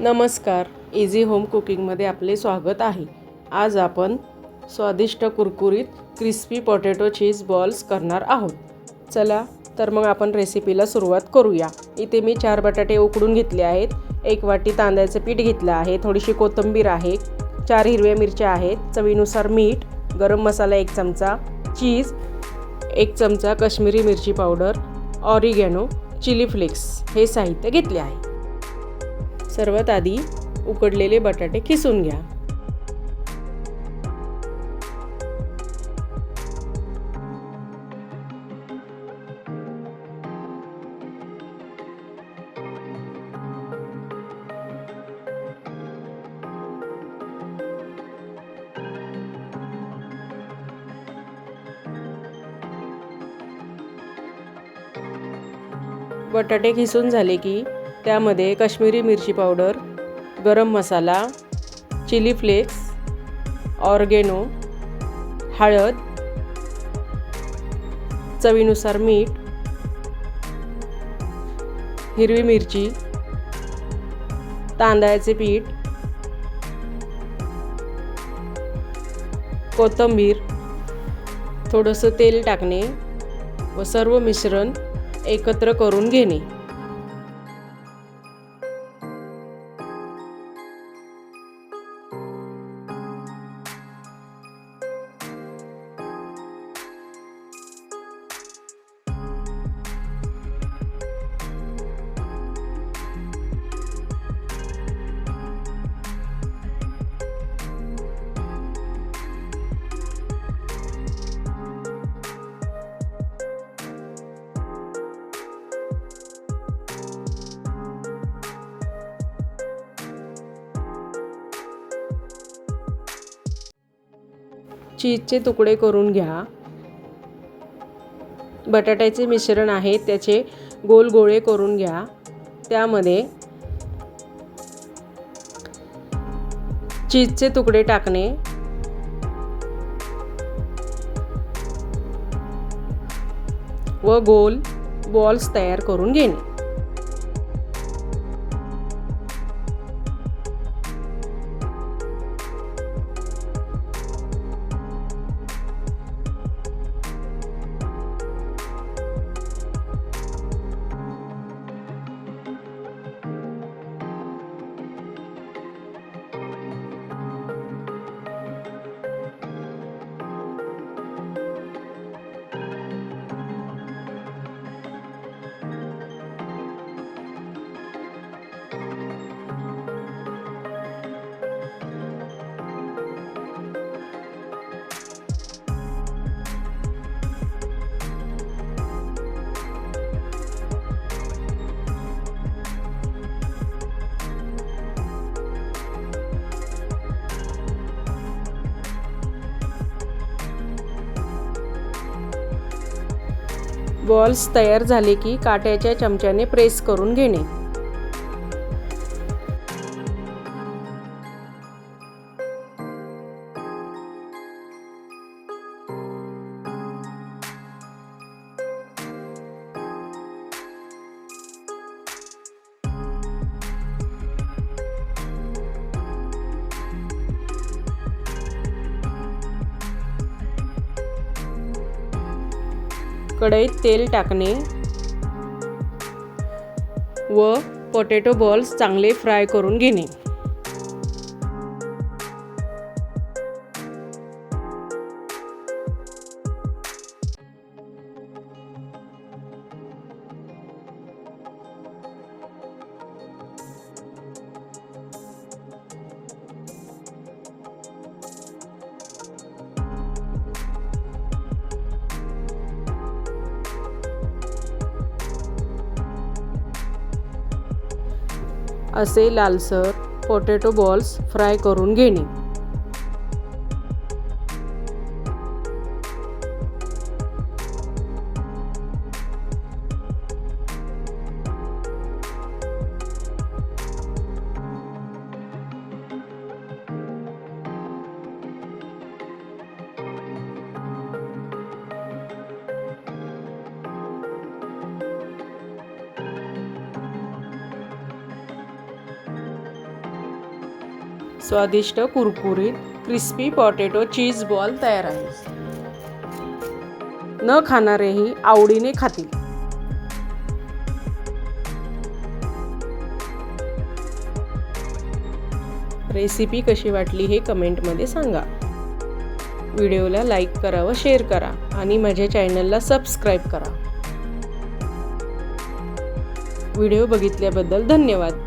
नमस्कार, easy home कुकिंगमध्ये आपले स्वागत आहे। आज आपण स्वादिष्ट कुरकुरीत क्रिस्पी पोटॅटो चीज बॉल्स करणार आहोत। चला तर मग आपण रेसिपीला सुरुवात करूया। इथे मी 4 बटाटे उकडून घेतले आहेत, 1 वाटी तांदळाचे पीठ घेतले आहे, थोडीशी कोथिंबीर आहे, 4 हिरव्या मिरच्या आहेत, चवीनुसार मीठ, गरम मसाला 1 चमचा, चीज 1 चमचा, काश्मीरी मिरची पावडर, ऑरिगॅनो, चिली फ्लेक्स हे साहित्य घेतले आहे। सर्वात आधी उकडलेले बटाटे किसून घ्या। बटाटे किसून झाले की त्यामध्ये काश्मीरी मिरची पावडर, गरम मसाला, चिली फ्लेक्स, ऑर्गेनो, हळद, चवीनुसार मीठ, हिरवी मिरची, तांदळाचे पीठ, कोथिंबीर, थोडंसं तेल टाकणे व सर्व मिश्रण एकत्र करून घेणे। चीजचे तुकडे करून घ्या। बटाट्याचे मिश्रण आहे त्याचे गोल गोळे करून घ्या। त्यामध्ये चीजचे तुकडे टाकणे व गोल बॉल्स तयार करून घेणे। बॉल्स तयार झाले की काट्याच्या चमच्याने प्रेस करून घेणे। कढईत तेल टाकणे व पोटॅटो बॉल्स चांगले फ्राय करून घेणे। असे लालसर पोटॅटो बॉल्स फ्राय करून घेणे। स्वादिष्ट कुरकुरीत क्रिस्पी पोटॅटो चीज बॉल तयार आहे. न खाणारेही आवडीने खातील. रेसिपी कशी वाटली हे कमेंटमध्ये सांगा. व्हिडिओला लाईक करा व शेअर करा आणि माझ्या चॅनलला सबस्क्राईब करा. व्हिडिओ बघितल्याबद्दल धन्यवाद.